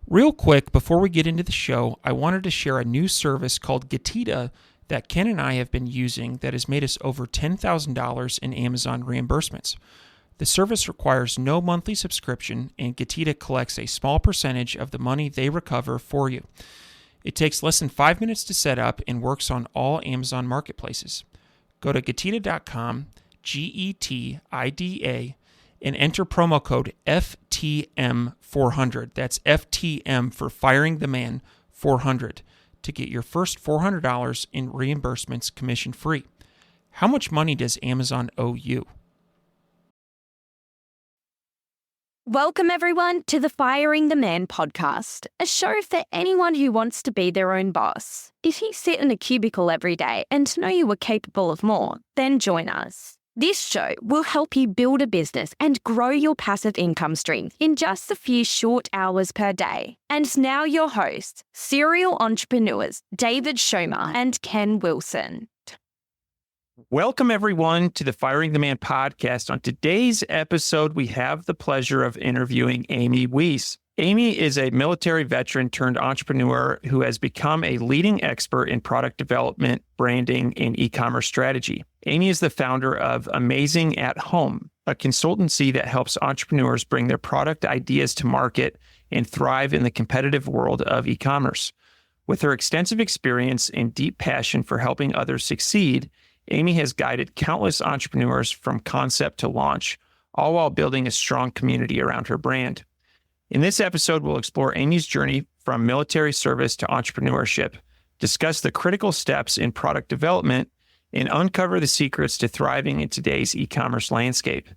Real quick, before we get into the show, I wanted to share a new service called Getita that Ken and I have been using that has made us over $10,000 in Amazon reimbursements. The service requires no monthly subscription, and Getita collects a small percentage of the money they recover for you. It takes less than 5 minutes to set up and works on all Amazon marketplaces. Go to Getita.com, Getida, and enter promo code FTM400. That's FTM for Firing the Man 400 to get your first $400 in reimbursements commission free. How much money does Amazon owe you? Welcome, everyone, to the Firing the Man podcast, a show for anyone who wants to be their own boss. If you sit in a cubicle every day and know you are capable of more, then join us. This show will help you build a business and grow your passive income stream in just a few short hours per day. And now your hosts, serial entrepreneurs David Schomer and Ken Wilson. Welcome, everyone, to the Firing the Man podcast. On today's episode, we have the pleasure of interviewing Amy Weiss. Amy is a military veteran turned entrepreneur who has become a leading expert in product development, branding, and e-commerce strategy. Amy is the founder of Amazing at Home, a consultancy that helps entrepreneurs bring their product ideas to market and thrive in the competitive world of e-commerce. With her extensive experience and deep passion for helping others succeed, Amy has guided countless entrepreneurs from concept to launch, all while building a strong community around her brand. In this episode, we'll explore Amy's journey from military service to entrepreneurship, discuss the critical steps in product development, and uncover the secrets to thriving in today's e-commerce landscape.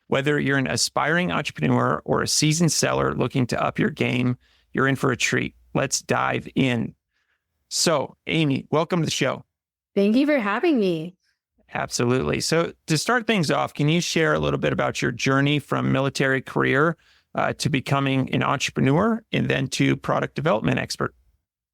Whether you're an aspiring entrepreneur or a seasoned seller looking to up your game, you're in for a treat. Let's dive in. So, Amy, welcome to the show. Thank you for having me. Absolutely. So to start things off, can you share a little bit about your journey from military career to becoming an entrepreneur and then to product development expert?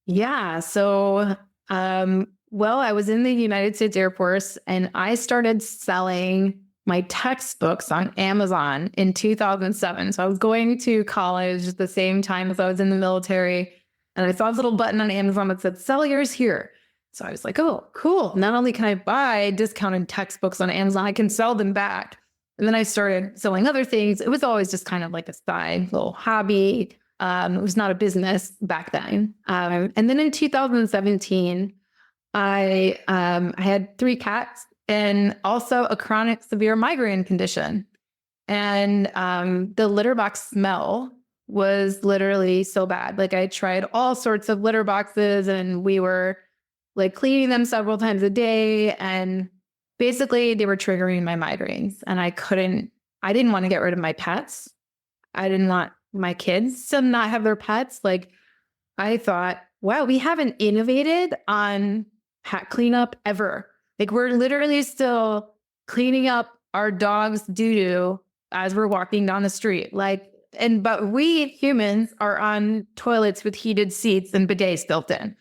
Yeah. So, I was in the United States Air Force and I started selling my textbooks on Amazon in 2007. So I was going to college at the same time as I was in the military. And I saw this little button on Amazon that said, sell yours here. So I was like, oh, cool. Not only can I buy discounted textbooks on Amazon, I can sell them back. And then I started selling other things. It was always just kind of like a side little hobby. It was not a business back then. And then in 2017, I had 3 cats and also a chronic severe migraine condition. And the litter box smell was literally so bad. Like I tried all sorts of litter boxes and we were like cleaning them several times a day. And basically they were triggering my migraines and I didn't want to get rid of my pets. I didn't want my kids to not have their pets. Like I thought, wow, we haven't innovated on pet cleanup ever. Like we're literally still cleaning up our dog's doo-doo as we're walking down the street. But we humans are on toilets with heated seats and bidets built in,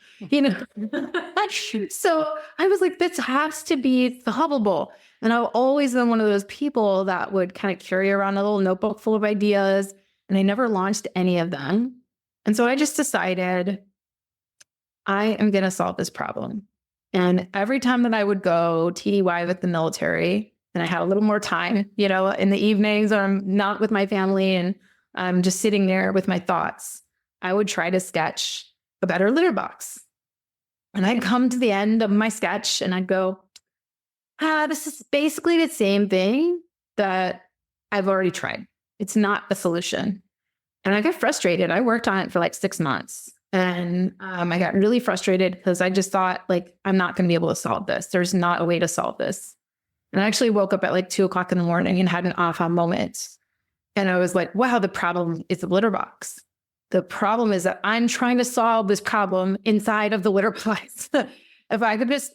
So I was like, this has to be solvable. And I've always been one of those people that would kind of carry around a little notebook full of ideas, and I never launched any of them. And so I just decided I am going to solve this problem. And every time that I would go TDY with the military, and I had a little more time, in the evenings, or I'm not with my family and I'm just sitting there with my thoughts, I would try to sketch a better litter box. And I'd come to the end of my sketch and I'd go, this is basically the same thing that I've already tried. It's not the solution. And I got frustrated. I worked on it for like 6 months. And I got really frustrated because I just thought, I'm not going to be able to solve this. There's not a way to solve this. And I actually woke up at 2:00 in the morning and had an aha moment. And I was like, wow, the problem is the litter box. The problem is that I'm trying to solve this problem inside of the litter box. If I could just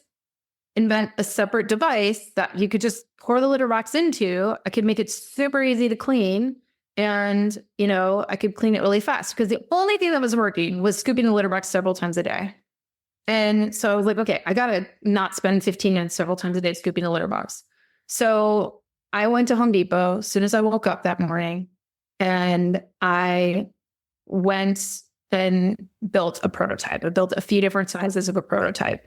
invent a separate device that you could just pour the litter box into, I could make it super easy to clean. And, I could clean it really fast because the only thing that was working was scooping the litter box several times a day. And so I was like, okay, I got to not spend 15 minutes several times a day scooping the litter box. So I went to Home Depot as soon as I woke up that morning, and I went and built a prototype. I built a few different sizes of a prototype.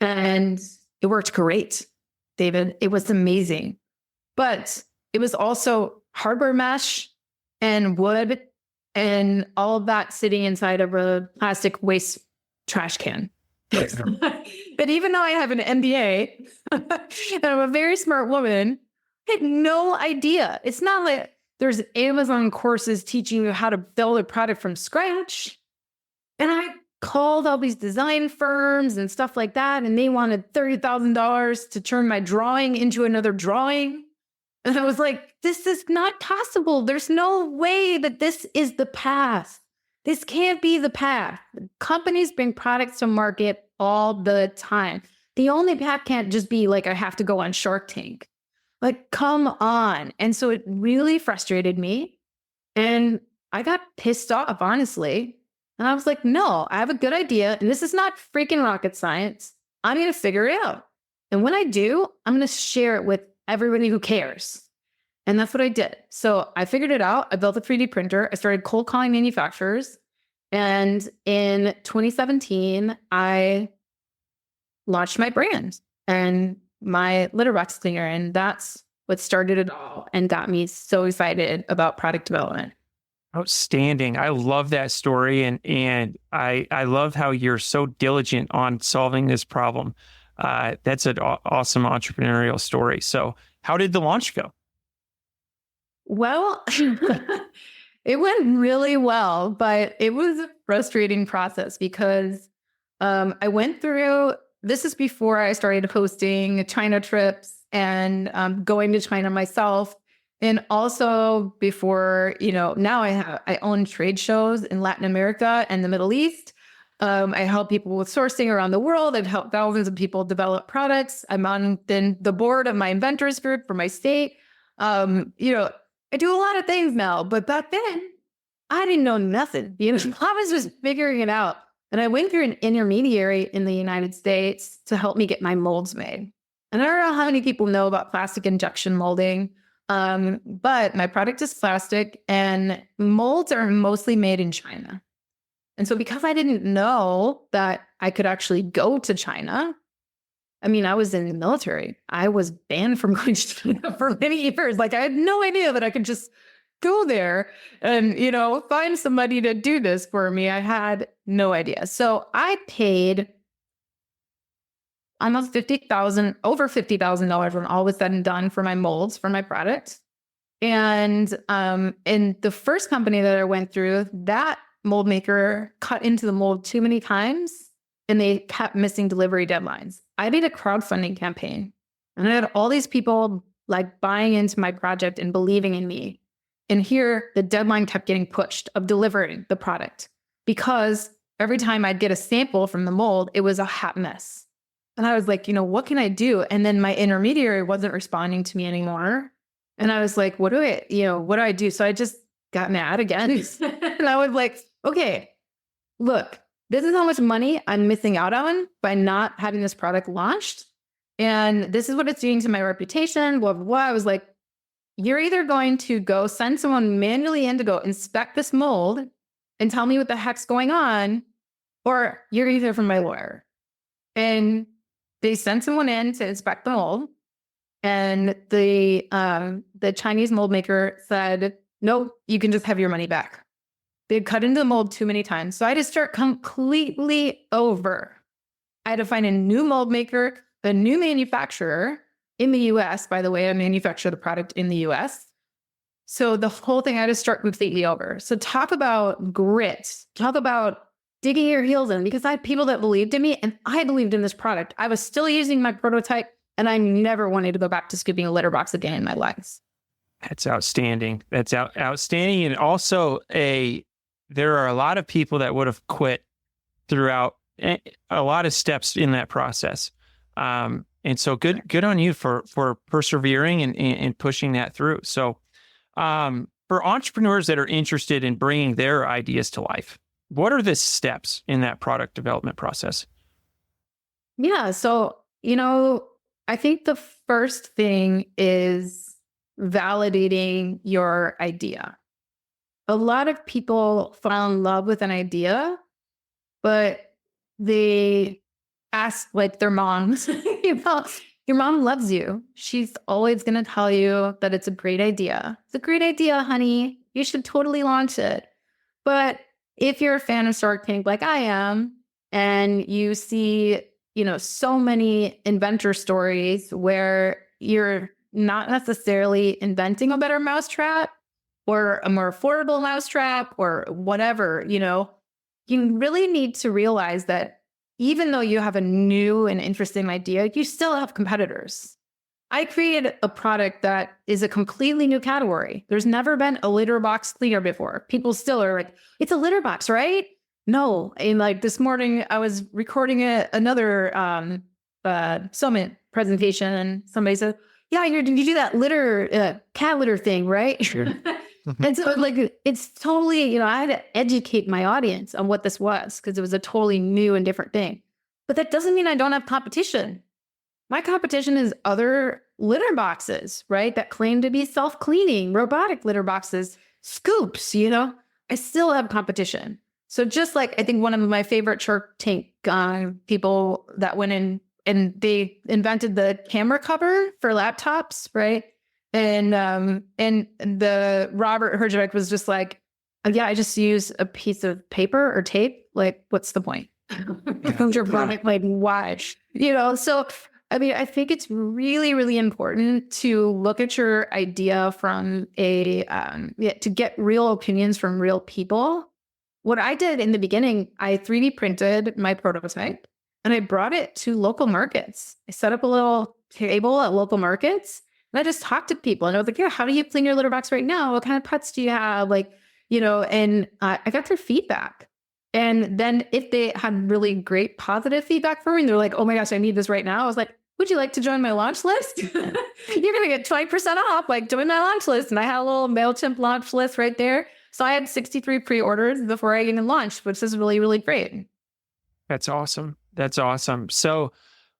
And it worked great, David. It was amazing. But it was also hardware mesh and wood and all of that sitting inside of a plastic waste trash can. But even though I have an MBA and I'm a very smart woman, I had no idea. It's not like there's Amazon courses teaching you how to build a product from scratch. And I called all these design firms and stuff like that, and they wanted $30,000 to turn my drawing into another drawing. And I was like, this is not possible. There's no way that this is the path. This can't be the path. Companies bring products to market all the time. The only path can't just be like, I have to go on Shark Tank. Like, come on. And so it really frustrated me. And I got pissed off, honestly. And I was like, no, I have a good idea. And this is not freaking rocket science. I'm going to figure it out. And when I do, I'm going to share it with everybody who cares. And that's what I did. So I figured it out. I built a 3D printer. I started cold calling manufacturers. And in 2017, I launched my brand and my litter box cleaner. And that's what started it all and got me so excited about product development. Outstanding. I love that story. And I love how you're so diligent on solving this problem. That's an awesome entrepreneurial story. So how did the launch go? Well, it went really well, but it was a frustrating process because I went through, this is before I started hosting China trips and going to China myself. And also before, now I own trade shows in Latin America and the Middle East. I help people with sourcing around the world. I've helped thousands of people develop products. I'm on the board of my inventors group for my state. I do a lot of things now, but back then I didn't know nothing. I was just figuring it out. And I went through an intermediary in the United States to help me get my molds made. And I don't know how many people know about plastic injection molding, but my product is plastic and molds are mostly made in China. And so because I didn't know that I could actually go to China, I was in the military. I was banned from going to China for many years. Like, I had no idea that I could just go there and, find somebody to do this for me. I had no idea. So I paid almost over $50,000 when all was said and done for my molds for my product. And in the first company that I went through, that mold maker cut into the mold too many times and they kept missing delivery deadlines. I did a crowdfunding campaign and I had all these people like buying into my project and believing in me. And here the deadline kept getting pushed of delivering the product because every time I'd get a sample from the mold, it was a hot mess. And I was like, what can I do? And then my intermediary wasn't responding to me anymore. And I was like, what do I do? So I just got mad again. And I was like, okay, look, this is how much money I'm missing out on by not having this product launched. And this is what it's doing to my reputation, blah, blah, blah. I was like, you're either going to go send someone manually in to go inspect this mold and tell me what the heck's going on, or you're either from my lawyer. And they sent someone in to inspect the mold. And the Chinese mold maker said, nope, you can just have your money back. They'd cut into the mold too many times. So I had to start completely over. I had to find a new mold maker, a new manufacturer in the US. By the way, I manufacture the product in the US. So the whole thing I had to start completely over. So talk about grit, talk about digging your heels in, because I had people that believed in me and I believed in this product. I was still using my prototype and I never wanted to go back to scooping a litter box again in my life. That's outstanding. That's outstanding. And also there are a lot of people that would have quit throughout a lot of steps in that process. And so good on you for persevering and pushing that through. So for entrepreneurs that are interested in bringing their ideas to life, what are the steps in that product development process? Yeah. So, I think the first thing is validating your idea. a lot of people fall in love with an idea, but they ask like their moms, your mom loves you. She's always going to tell you that it's a great idea. It's a great idea, honey. You should totally launch it. But if you're a fan of Shark Tank like I am, and you see, so many inventor stories where you're not necessarily inventing a better mousetrap or a more affordable mousetrap or whatever, you really need to realize that even though you have a new and interesting idea, you still have competitors. I created a product that is a completely new category. There's never been a litter box cleaner before. People still are like, it's a litter box, right? No. And like this morning, I was recording another summit presentation, and somebody said, yeah, you do that litter, cat litter thing, right? Sure. And so like, it's totally, I had to educate my audience on what this was because it was a totally new and different thing. But that doesn't mean I don't have competition. My competition is other litter boxes, right? That claim to be self-cleaning, robotic litter boxes, scoops, I still have competition. So just like, I think one of my favorite Shark Tank people that went in and they invented the camera cover for laptops, right? And the Robert Herjavec was just like, yeah, I just use a piece of paper or tape. Like, what's the point? Your product, like, why? So I mean, I think it's really, really important to look at your idea from to get real opinions from real people. What I did in the beginning, I 3D printed my prototype and I brought it to local markets. I set up a little table at local markets and I just talked to people and I was like, yeah, how do you clean your litter box right now? What kind of pets do you have? Like, and I got their feedback. And then if they had really great positive feedback for me, and they're like, oh my gosh, I need this right now. I was like, would you like to join my launch list? You're going to get 20% off, like join my launch list. And I had a little MailChimp launch list right there. So I had 63 pre-orders before I even launched, which is really, really great. That's awesome. That's awesome. So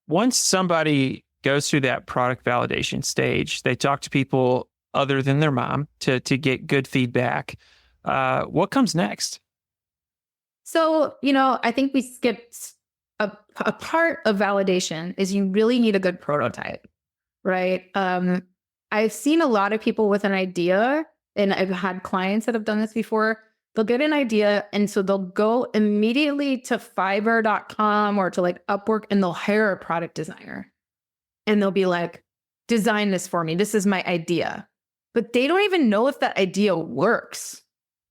once somebody goes through that product validation stage, they talk to people other than their mom to get good feedback. What comes next? So, I think we skipped a part of validation is you really need a good prototype, right? I've seen a lot of people with an idea, and I've had clients that have done this before. They'll get an idea, and so they'll go immediately to Fiverr.com or to like Upwork, and they'll hire a product designer. And they'll be like, design this for me. This is my idea. But they don't even know if that idea works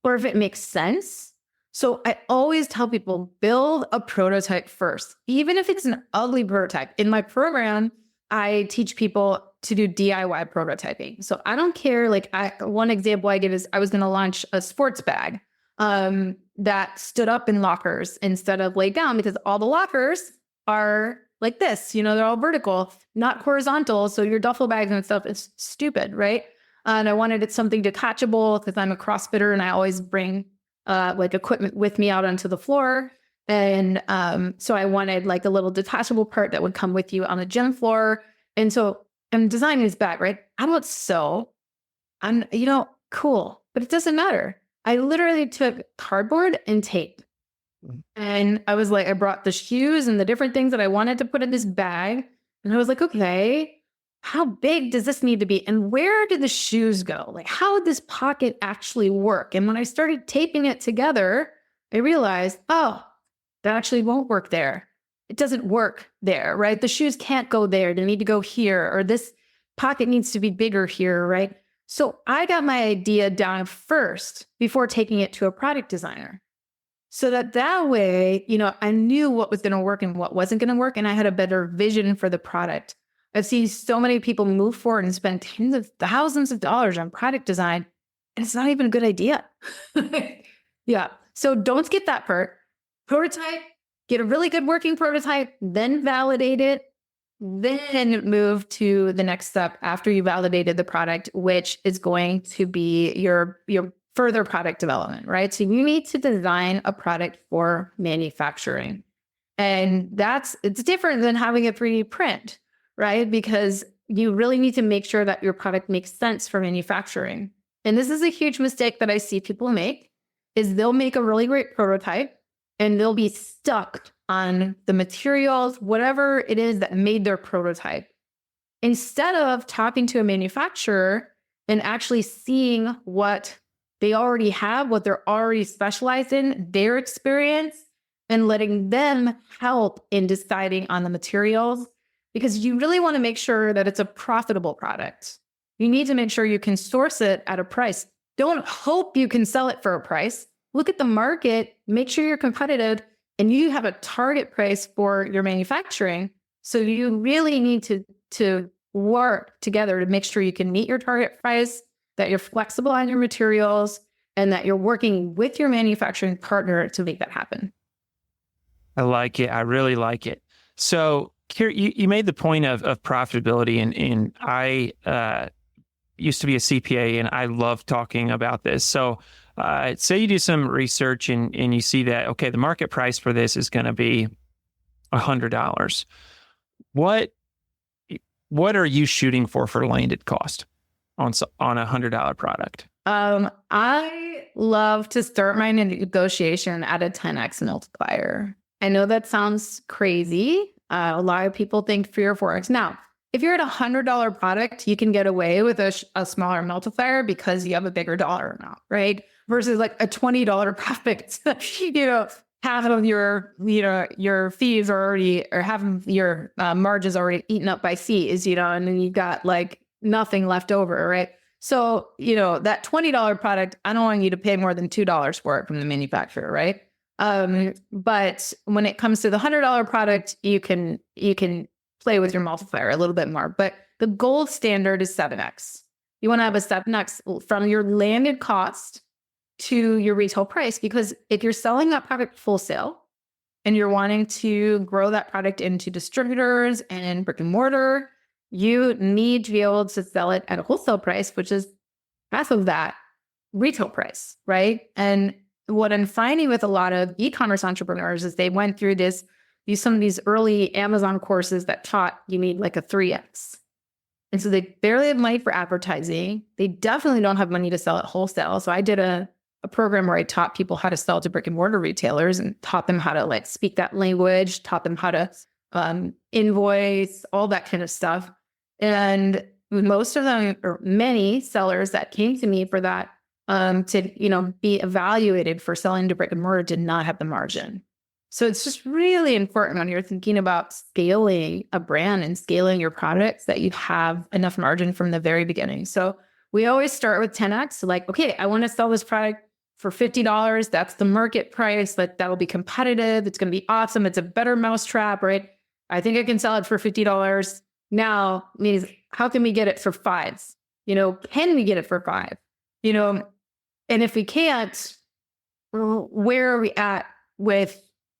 or if it makes sense. So I always tell people, build a prototype first, even if it's an ugly prototype. In my program, I teach people to do DIY prototyping. So I don't care. Like one example I give is I was going to launch a sports bag that stood up in lockers instead of laid down because all the lockers are like this, they're all vertical, not horizontal. So your duffel bags and stuff is stupid, right? And I wanted it something detachable because I'm a CrossFitter and I always bring like equipment with me out onto the floor. And so I wanted like a little detachable part that would come with you on the gym floor. And so I'm designing this bag, right? I don't sew. I'm, cool, but it doesn't matter. I literally took cardboard and tape. And I was like, I brought the shoes and the different things that I wanted to put in this bag. And I was like, okay, how big does this need to be? And where do the shoes go? Like, how would this pocket actually work? And when I started taping it together, I realized, oh, that actually won't work there. It doesn't work there, right? The shoes can't go there. They need to go here, or this pocket needs to be bigger here, right? So I got my idea down first before taking it to a product designer. So that way, I knew what was going to work and what wasn't going to work. And I had a better vision for the product. I've seen so many people move forward and spend tens of thousands of dollars on product design, and it's not even a good idea. Yeah. So don't skip that part. Prototype, get a really good working prototype, then validate it, then move to the next step after you validated the product, which is going to be your further product development, right? So you need to design a product for manufacturing. And it's different than having a 3D print, right? Because you really need to make sure that your product makes sense for manufacturing. And this is a huge mistake that I see people make, is they'll make a really great prototype and they'll be stuck on the materials, whatever it is that made their prototype. Instead of talking to a manufacturer and actually seeing what they already have, what they're already specialized in, their experience, and letting them help in deciding on the materials, because you really want to make sure that it's a profitable product. You need to make sure you can source it at a price. Don't hope you can sell it for a price. Look at the market, make sure you're competitive, and you have a target price for your manufacturing. So you really need to work together to make sure you can meet your target price, that you're flexible on your materials, and that you're working with your manufacturing partner to make that happen. I like it. I really like it. So you made the point of profitability, and I used to be a CPA, and I love talking about this. So say you do some research and you see that, okay, the market price for this is going to be $100. What are you shooting for landed cost on a $100 product? I love to start my negotiation at a 10x multiplier. I know that sounds crazy. A lot of people think 3 or 4x. Now, if you're at $100 product, you can get away with a smaller multiplier because you have a bigger dollar amount, right? Versus like a $20 product, half of your fees are already, or half of your margins already eaten up by fees, and then you got like nothing left over, right? So, that $20 product, I don't want you to pay more than $2 for it from the manufacturer, right? But when it comes to the $100 product, you can play with your multiplier a little bit more. But the gold standard is 7x. You want to have a 7x from your landed cost to your retail price, because if you're selling that product full sale and you're wanting to grow that product into distributors and brick and mortar, you need to be able to sell it at a wholesale price, which is half of that retail price, right? And what I'm finding with a lot of e-commerce entrepreneurs is they went through some of these early Amazon courses that taught you need like a 3x. And so they barely have money for advertising. They definitely don't have money to sell at wholesale. So I did a program where I taught people how to sell to brick and mortar retailers and taught them how to like speak that language, taught them how to invoice, all that kind of stuff. And most of them, or many sellers that came to me for that, to be evaluated for selling to brick and mortar, did not have the margin. So it's just really important when you're thinking about scaling a brand and scaling your products that you have enough margin from the very beginning. So we always start with 10x. So like, okay, I want to sell this product for $50. That's the market price. That'll be competitive. It's going to be awesome. It's a better mousetrap, right? I think I can sell it for $50. Now means, how can we get it for $5? Can we get it for $5? And if we can't, where are we at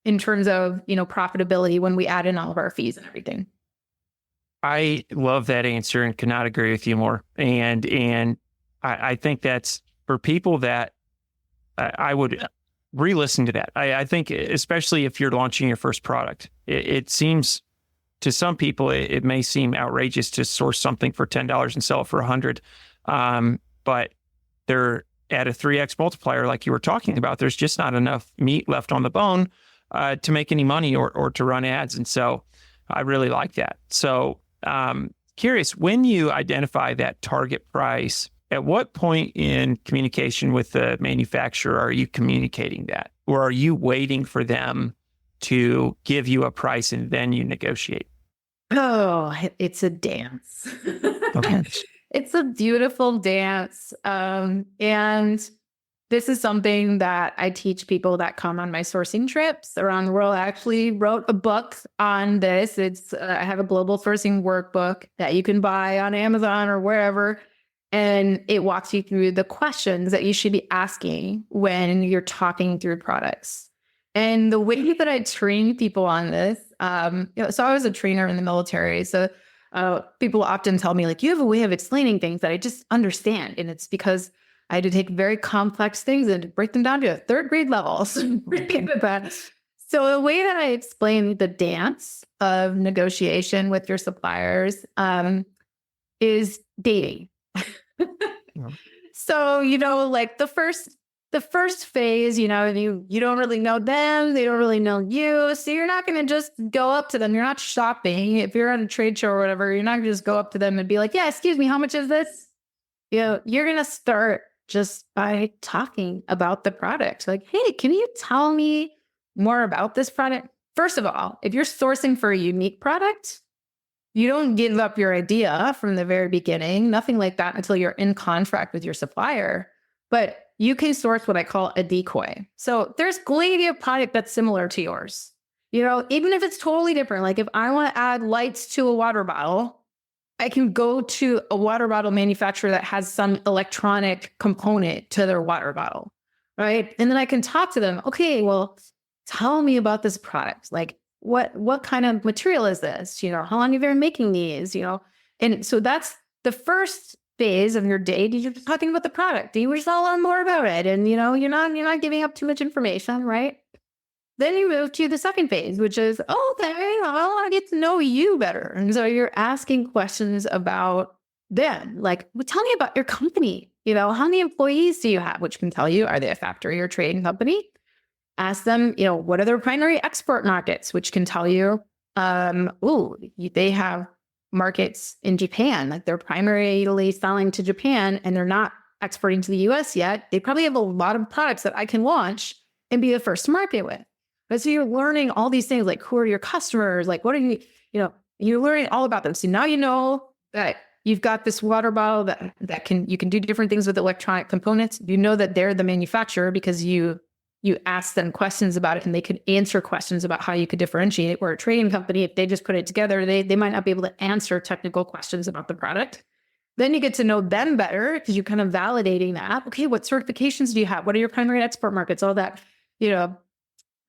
in terms of, profitability when we add in all of our fees and everything? I love that answer and cannot agree with you more. And I think that's for people that I would re-listen to that. I think especially if you're launching your first product, it seems to some people, it may seem outrageous to source something for $10 and sell it for $100. But they're at a 3x multiplier, like you were talking about. There's just not enough meat left on the bone to make any money or to run ads. And so I really like that. So curious, when you identify that target price, at what point in communication with the manufacturer are you communicating that? Or are you waiting for them to give you a price and then you negotiate? Oh, it's a dance. Okay. It's a beautiful dance. And this is something that I teach people that come on my sourcing trips around the world. I actually wrote a book on this. I have a global sourcing workbook that you can buy on Amazon or wherever. And it walks you through the questions that you should be asking when you're talking through products. And the way that I train people on this, so I was a trainer in the military. So people often tell me, like, you have a way of explaining things that I just understand. And it's because I had to take very complex things and break them down to a third grade level. So the way that I explain the dance of negotiation with your suppliers is dating. So, like the first phase, you don't really know them. They don't really know you. So you're not going to just go up to them. You're not shopping. If you're at a trade show or whatever, you're not going to just go up to them and be like, yeah, excuse me, how much is this? You're going to start just by talking about the product. Like, hey, can you tell me more about this product? First of all, if you're sourcing for a unique product, you don't give up your idea from the very beginning, nothing like that until you're in contract with your supplier. But you can source what I call a decoy. So there's going to be a product that's similar to yours. Even if it's totally different, like if I want to add lights to a water bottle, I can go to a water bottle manufacturer that has some electronic component to their water bottle, right? And then I can talk to them. Okay, well, tell me about this product. Like what kind of material is this? How long have you been making these? And so that's the first phase of your day. You're just talking about the product. You wish to learn more about it. And you're not giving up too much information, right? Then you move to the second phase, which is, okay, I want to get to know you better. And so you're asking questions about them. Like, well, tell me about your company. How many employees do you have? Which can tell you, are they a factory or trading company? Ask them, what are their primary export markets? Which can tell you, they have markets in Japan, like they're primarily selling to Japan and they're not exporting to the US yet. They probably have a lot of products that I can launch and be the first to market with. But so you're learning all these things, like who are your customers? Like what are you're learning all about them. So now you know that you've got this water bottle that you can do different things with electronic components. You know that they're the manufacturer because you ask them questions about it and they could answer questions about how you could differentiate it. Where a trading company, if they just put it together, they might not be able to answer technical questions about the product. Then you get to know them better because you're kind of validating that. Okay, what certifications do you have? What are your primary export markets? All that,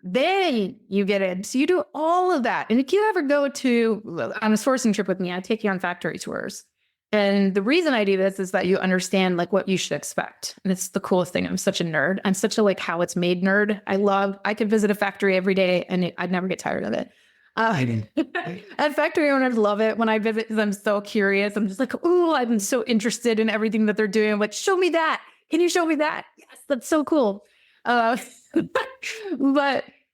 then you get in. So you do all of that. And if you ever go on a sourcing trip with me, I take you on factory tours. And the reason I do this is that you understand like what you should expect. And it's the coolest thing. I'm such a nerd. I'm such a like how it's made nerd. I could visit a factory every day and I'd never get tired of it. And factory owners love it when I visit because I'm so curious. I'm just like, oh, I'm so interested in everything that they're doing. I'm like, show me that. Can you show me that? Yes, that's so cool. But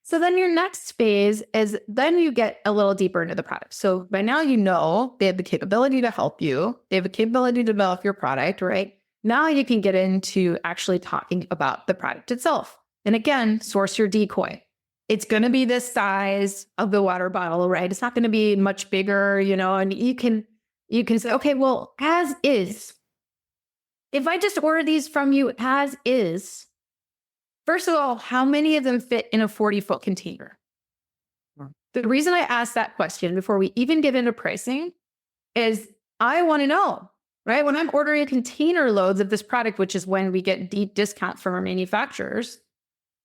so then your next phase is then you get a little deeper into the product. So by now, they have the capability to help you. They have the capability to develop your product, right? Now you can get into actually talking about the product itself. And again, source your decoy. It's going to be this size of the water bottle, right? It's not going to be much bigger, and you can say, okay, well, as is. If I just order these from you as is, first of all, how many of them fit in a 40-foot container? The reason I ask that question before we even get into pricing is I want to know, right? When I'm ordering container loads of this product, which is when we get deep discount from our manufacturers,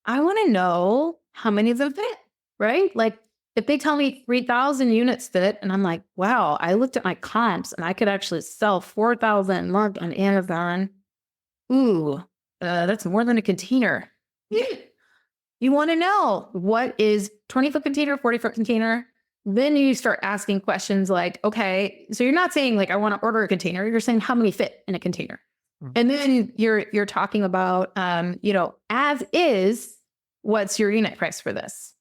I want to know how many of them fit, right? Like if they tell me 3,000 units fit, and I'm like, wow, I looked at my comps and I could actually sell 4,000 a month on Amazon. Ooh, that's more than a container. You want to know what is 20-foot container, 40-foot container. Then you start asking questions like, okay, so you're not saying like, I want to order a container. You're saying how many fit in a container. Mm-hmm. And then you're talking about, as is, what's your unit price for this?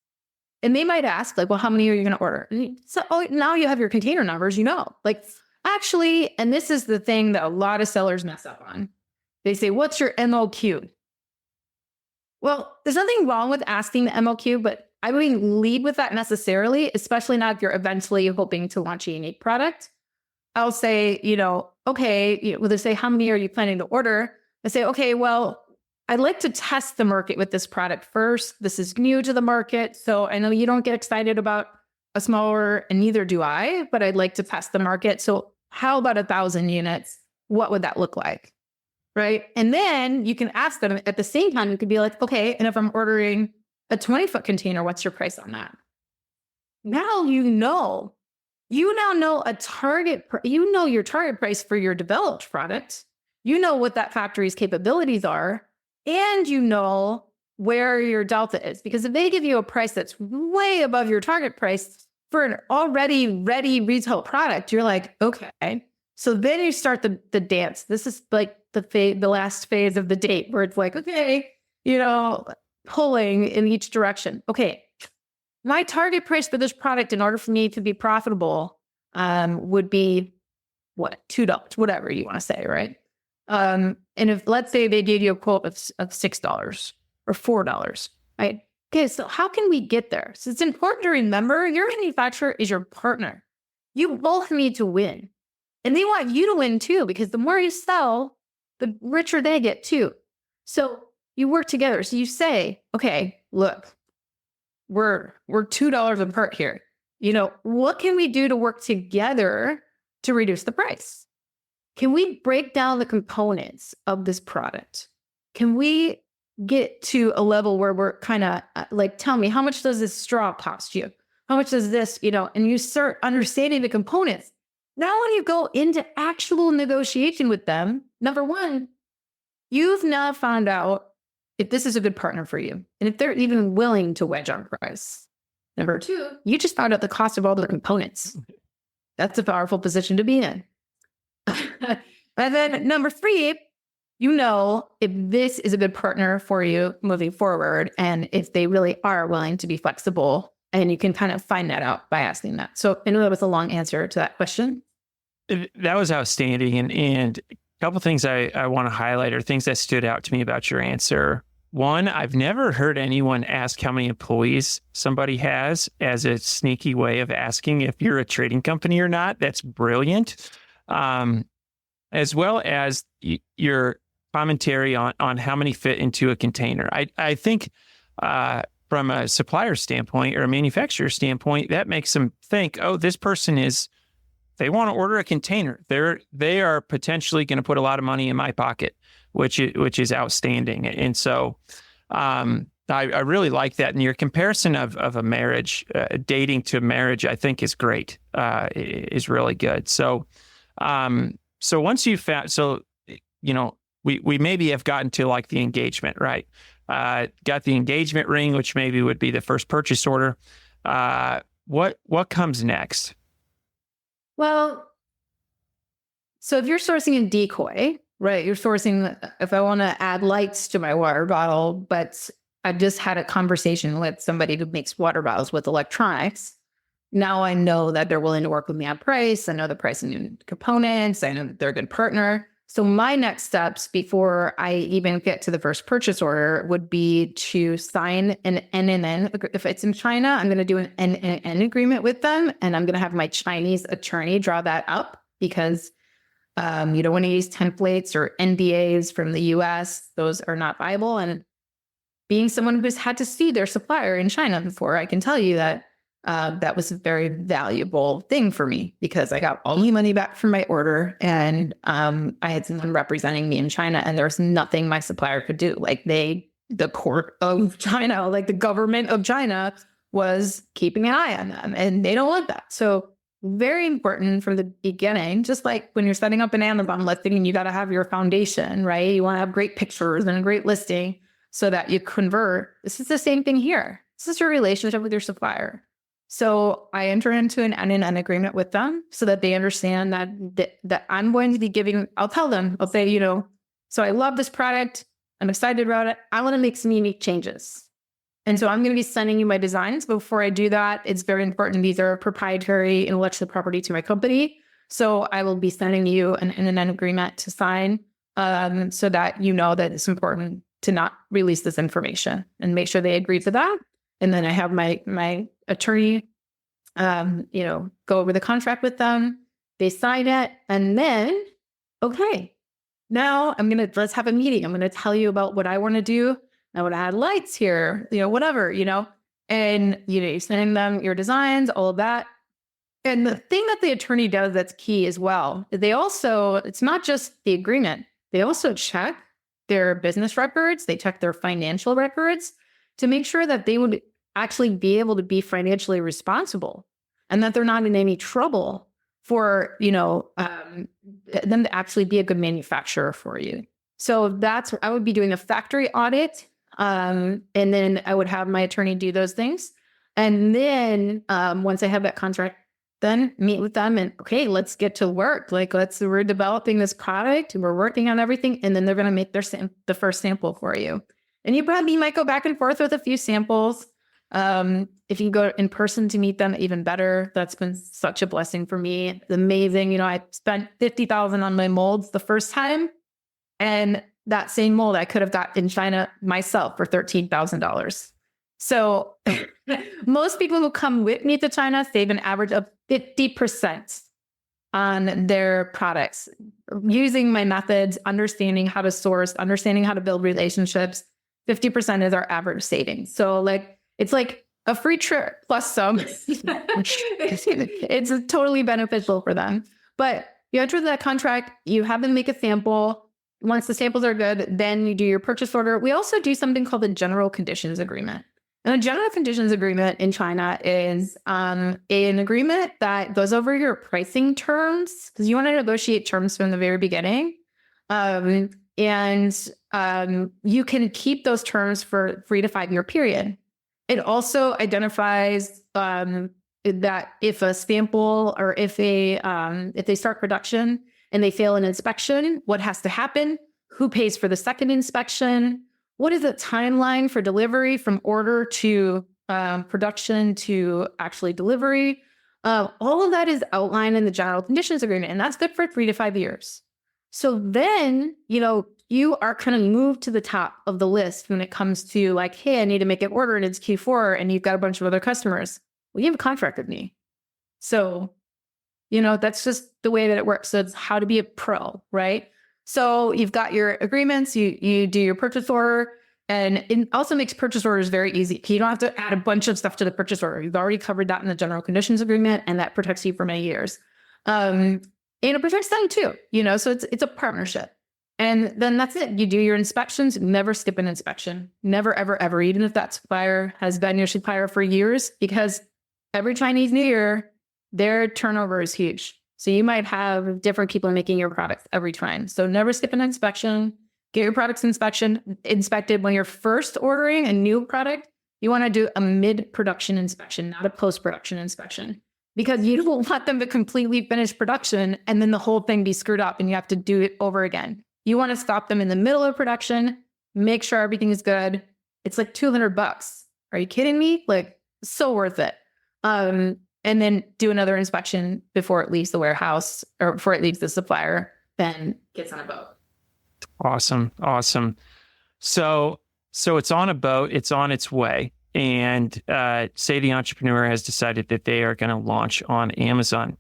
And they might ask like, well, how many are you going to order? So now you have your container numbers, like actually, and this is the thing that a lot of sellers mess up on. They say, what's your MOQ? Well, there's nothing wrong with asking the MOQ, but I wouldn't lead with that necessarily, especially not if you're eventually hoping to launch a unique product. I'll say, okay, they say, how many are you planning to order? I say, okay, well, I'd like to test the market with this product first. This is new to the market. So I know you don't get excited about a smaller, and neither do I, but I'd like to test the market. So how about 1,000 units? What would that look like? Right. And then you can ask them at the same time, you could be like, okay, and if I'm ordering a 20-foot container, what's your price on that? Now you now know a target, your target price for your developed product. You know what that factory's capabilities are, and you know where your delta is. Because if they give you a price that's way above your target price for an already ready retail product, you're like, okay. So then you start the dance. This is like the last phase of the date where it's like, okay, pulling in each direction. Okay, my target price for this product in order for me to be profitable would be what, $2, whatever you want to say, right? And if, let's say they gave you a quote of $6 or $4, right? Okay, so how can we get there? So it's important to remember your manufacturer is your partner. You both need to win. And they want you to win too, because the more you sell, the richer they get too. So you work together. So you say, okay, look, we're $2 apart here. What can we do to work together to reduce the price? Can we break down the components of this product? Can we get to a level where we're kind of like, tell me, how much does this straw cost you? How much does this, and you start understanding the components. Now, when you go into actual negotiation with them, number one, you've now found out if this is a good partner for you and if they're even willing to wedge on price. Number two, you just found out the cost of all the components. That's a powerful position to be in. And then number three, if this is a good partner for you moving forward and if they really are willing to be flexible, and you can kind of find that out by asking that. So I know that was a long answer to that question. That was outstanding. And a couple things I want to highlight are things that stood out to me about your answer. One, I've never heard anyone ask how many employees somebody has as a sneaky way of asking if you're a trading company or not. That's brilliant. As well as your commentary on how many fit into a container. I think from a supplier standpoint or a manufacturer standpoint, that makes them think, oh, this person they want to order a container. They are potentially going to put a lot of money in my pocket, which is outstanding. And so I really like that. And your comparison of a marriage, dating to marriage, I think is great, is really good. So once you found, we maybe have gotten to like the engagement, right? Got the engagement ring, which maybe would be the first purchase order. What comes next? Well, so if you're sourcing in decoy, right? You're sourcing, if I want to add lights to my water bottle, but I just had a conversation with somebody who makes water bottles with electronics. Now I know that they're willing to work with me on price. I know the price of new components. I know that they're a good partner. So my next steps before I even get to the first purchase order would be to sign an NNN. If it's in China, I'm going to do an NNN agreement with them, and I'm going to have my Chinese attorney draw that up because you don't want to use templates or NDAs from the US. Those are not viable. And being someone who's had to see their supplier in China before, I can tell you that that was a very valuable thing for me because I got all the money back from my order and I had someone representing me in China and there's nothing my supplier could do. Like the court of China, like the government of China was keeping an eye on them and they don't want that. So very important from the beginning, just like when you're setting up an Amazon listing, you got to have your foundation, right? You want to have great pictures and a great listing so that you convert. This is the same thing here. This is your relationship with your supplier. So I enter into an NNN agreement with them so that they understand that I'm going to be giving, I'll tell them, I'll say, so I love this product. I'm excited about it. I want to make some unique changes. And so I'm going to be sending you my designs. But before I do that, it's very important. These are proprietary intellectual property to my company. So I will be sending you an NNN agreement to sign so that you know that it's important to not release this information and make sure they agree to that. And then I have my attorney, go over the contract with them. They sign it. And then, okay, now let's have a meeting. I'm going to tell you about what I want to do. I want to add lights here, whatever, and, you're sending them your designs, all of that. And the thing that the attorney does that's key as well, it's not just the agreement. They also check their business records. They check their financial records to make sure that they would actually be able to be financially responsible and that they're not in any trouble for, them to actually be a good manufacturer for you. So I would be doing a factory audit. And then I would have my attorney do those things. And then once I have that contract then meet with them and, okay, let's get to work. Like, we're developing this product and we're working on everything. And then they're going to make the first sample for you. And you might go back and forth with a few samples. If you go in person to meet them, even better. That's been such a blessing for me. It's amazing. I spent $50,000 on my molds the first time. And that same mold I could have got in China myself for $13,000. So most people who come with me to China save an average of 50% on their products using my methods, understanding how to source, understanding how to build relationships. 50% is our average savings. So it's like a free trip plus some. It's totally beneficial for them. But you enter that contract, you have them make a sample. Once the samples are good, then you do your purchase order. We also do something called the general conditions agreement. And the general conditions agreement in China is an agreement that goes over your pricing terms, because you want to negotiate terms from the very beginning. And you can keep those terms for 3 to 5 year period. It also identifies that if a sample or if they start production and they fail an inspection, what has to happen? Who pays for the second inspection? What is the timeline for delivery from order to production to actually delivery? All of that is outlined in the general conditions agreement, and that's good for 3 to 5 years. So then, you are kind of moved to the top of the list when it comes to hey, I need to make an order and it's Q4 and you've got a bunch of other customers. Well, you have a contract with me. So, that's just the way that it works. So it's how to be a pro, right? So you've got your agreements, you do your purchase order, and it also makes purchase orders very easy. You don't have to add a bunch of stuff to the purchase order. You've already covered that in the general conditions agreement, and that protects you for many years. And it protects them too, so it's a partnership. And then that's it. You do your inspections, never skip an inspection. Never, ever, ever, even if that supplier has been your supplier for years, because every Chinese New Year, their turnover is huge. So you might have different people making your products every time. So never skip an inspection. Get your products inspected. When you're first ordering a new product, you want to do a mid-production inspection, not a post-production inspection, because you don't want them to completely finish production and then the whole thing be screwed up and you have to do it over again. You want to stop them in the middle of production, make sure everything is good. It's like $200. Are you kidding me? So worth it. And then do another inspection before it leaves the warehouse or before it leaves the supplier, then gets on a boat. Awesome. So it's on a boat, it's on its way. And say the entrepreneur has decided that they are going to launch on Amazon.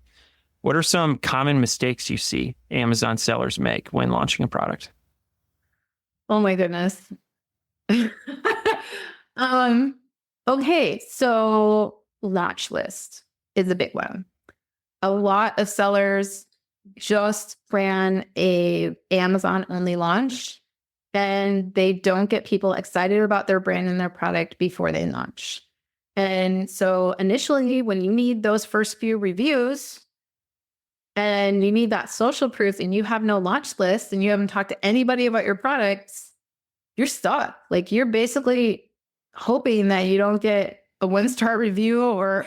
What are some common mistakes you see Amazon sellers make when launching a product? Oh my goodness. Okay, so launch list is a big one. A lot of sellers just ran a Amazon only launch and they don't get people excited about their brand and their product before they launch. And so initially, when you need those first few reviews and you need that social proof and you have no launch list and you haven't talked to anybody about your products, you're stuck. You're basically hoping that you don't get a 1-star review or,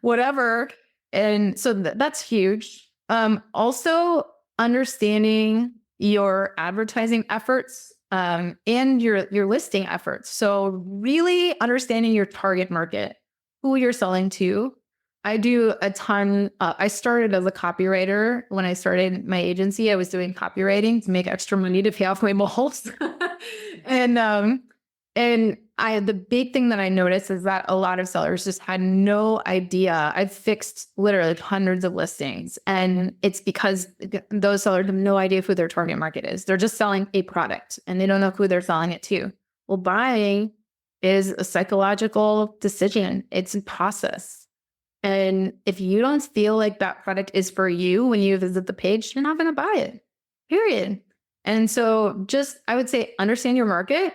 whatever. And so that's huge. Also understanding your advertising efforts, and your listing efforts. So really understanding your target market, who you're selling to. I do a ton. I started as a copywriter. When I started my agency, I was doing copywriting to make extra money to pay off my molds. And the big thing that I noticed is that a lot of sellers just had no idea. I've fixed literally hundreds of listings, and it's because those sellers have no idea who their target market is. They're just selling a product and they don't know who they're selling it to. Well, buying is a psychological decision. It's a process. And if you don't feel like that product is for you when you visit the page, you're not going to buy it, period. And so I would say, understand your market,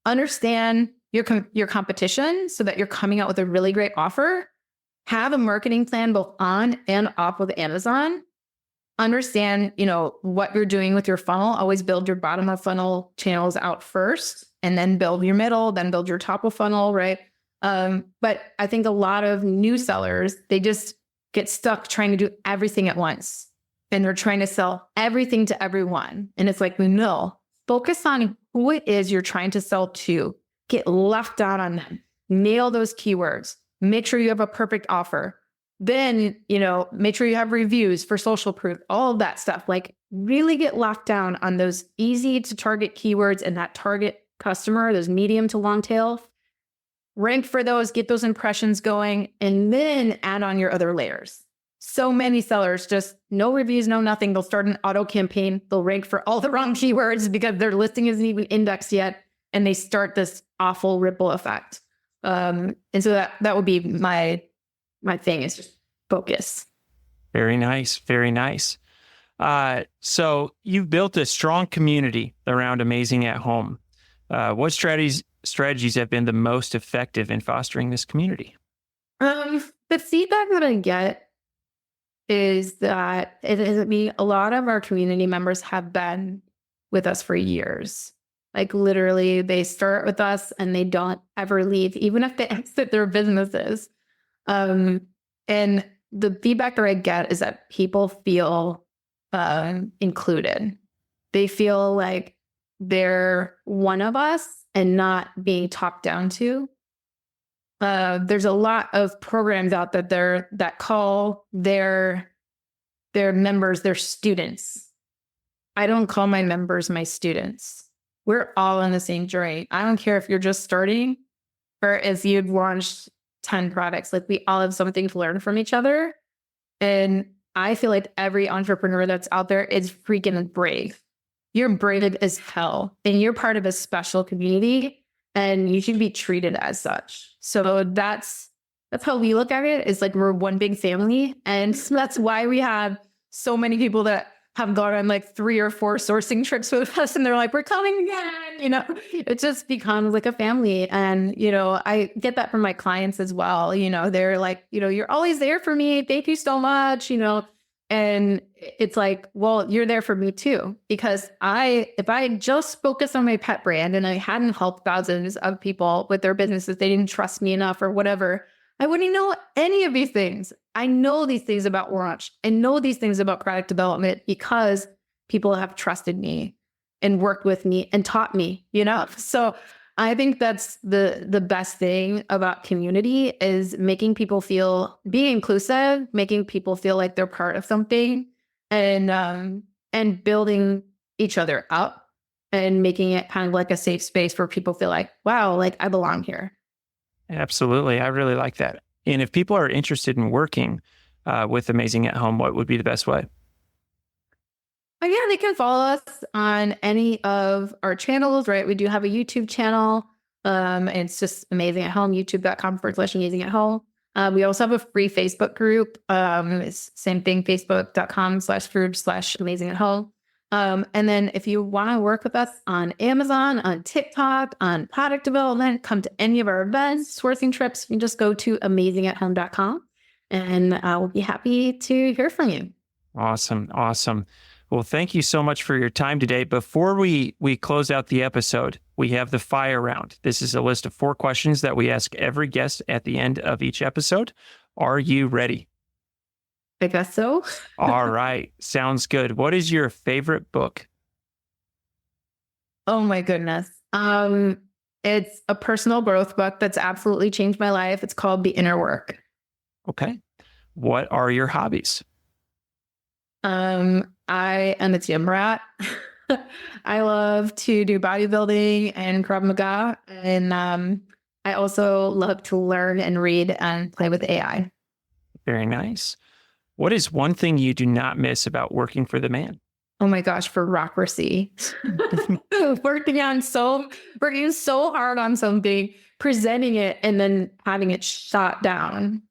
understand your competition so that you're coming out with a really great offer, have a marketing plan both on and off of Amazon, understand, what you're doing with your funnel. Always build your bottom of funnel channels out first and then build your middle, then build your top of funnel, right? But I think a lot of new sellers, they just get stuck trying to do everything at once. And they're trying to sell everything to everyone. And it's like, no, focus on who it is you're trying to sell to. Get left out on them. Nail those keywords. Make sure you have a perfect offer. Then, make sure you have reviews for social proof, all of that stuff. Like really get locked down on those easy to target keywords and that target customer, those medium to long tail. Rank for those, get those impressions going, and then add on your other layers. So many sellers just no reviews, no nothing. They'll start an auto campaign. They'll rank for all the wrong keywords because their listing isn't even indexed yet. And they start this awful ripple effect. And so that would be my thing is just focus. Very nice. Very nice. So you've built a strong community around Amazing at Home. What strategies have been the most effective in fostering this community? The feedback that I get is that a lot of our community members have been with us for years. Like literally they start with us and they don't ever leave, even if they exit their businesses. And the feedback that I get is that people feel included. They feel like they're one of us and not being talked down to. There's a lot of programs out there that call their members their students. I don't call my members my students. We're all on the same journey. I don't care if you're just starting or if you've launched 10 products. Like we all have something to learn from each other. And I feel like every entrepreneur that's out there is freaking brave. You're brave as hell and you're part of a special community and you should be treated as such. So that's how we look at it. It's like we're one big family. And that's why we have so many people that have gone on like 3 or 4 sourcing trips with us. And they're like, we're coming again. It just becomes like a family. And, I get that from my clients as well. They're like, you're always there for me. Thank you so much, And it's like, well, you're there for me too, because if I just focused on my pet brand and I hadn't helped thousands of people with their businesses, they didn't trust me enough or whatever, I wouldn't know any of these things. I know these things about launch. I know these things about product development because people have trusted me and worked with me and taught me, So I think that's the best thing about community is making people being inclusive, making people feel like they're part of something and building each other up and making it kind of like a safe space where people feel like, wow, like I belong here. Absolutely. I really like that. And if people are interested in working with Amazing at Home, what would be the best way? Yeah, they can follow us on any of our channels, right? We do have a YouTube channel. It's just Amazing at Home, youtube.com/Amazing at Home. We also have a free Facebook group. It's same thing, facebook.com/group/Amazing at Home. And then if you want to work with us on Amazon, on TikTok, on product development, come to any of our events, sourcing trips, you can just go to amazingathome.com and we'll be happy to hear from you. Awesome. Well, thank you so much for your time today. Before we close out the episode, we have the fire round. This is a list of 4 questions that we ask every guest at the end of each episode. Are you ready? I guess so. All right. Sounds good. What is your favorite book? Oh my goodness. It's a personal growth book that's absolutely changed my life. It's called The Inner Work. Okay. What are your hobbies? I am a gym rat. I love to do bodybuilding and Krav Maga. And I also love to learn and read and play with AI. Very nice. What is one thing you do not miss about working for the man? Oh my gosh, bureaucracy. Working so hard on something, presenting it, and then having it shot down.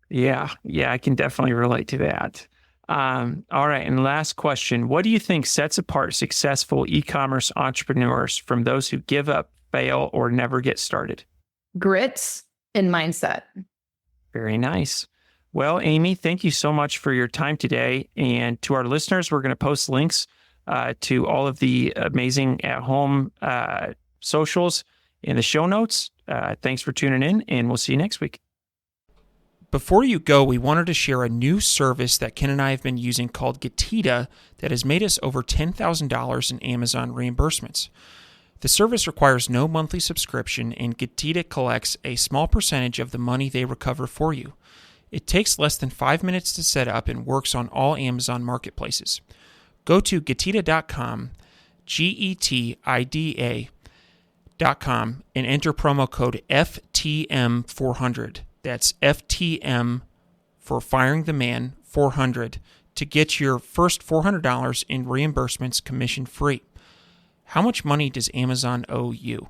Yeah, I can definitely relate to that. All right. And last question. What do you think sets apart successful e-commerce entrepreneurs from those who give up, fail, or never get started? Grit and mindset. Very nice. Well, Amy, thank you so much for your time today. And to our listeners, we're going to post links to all of the Amazing at Home socials in the show notes. Thanks for tuning in, and we'll see you next week. Before you go, we wanted to share a new service that Ken and I have been using called Getita that has made us over $10,000 in Amazon reimbursements. The service requires no monthly subscription, and Getita collects a small percentage of the money they recover for you. It takes less than 5 minutes to set up and works on all Amazon marketplaces. Go to Getita.com, Getida.com, and enter promo code FTM400. That's FTM for Firing the Man 400 to get your first $400 in reimbursements commission free. How much money does Amazon owe you?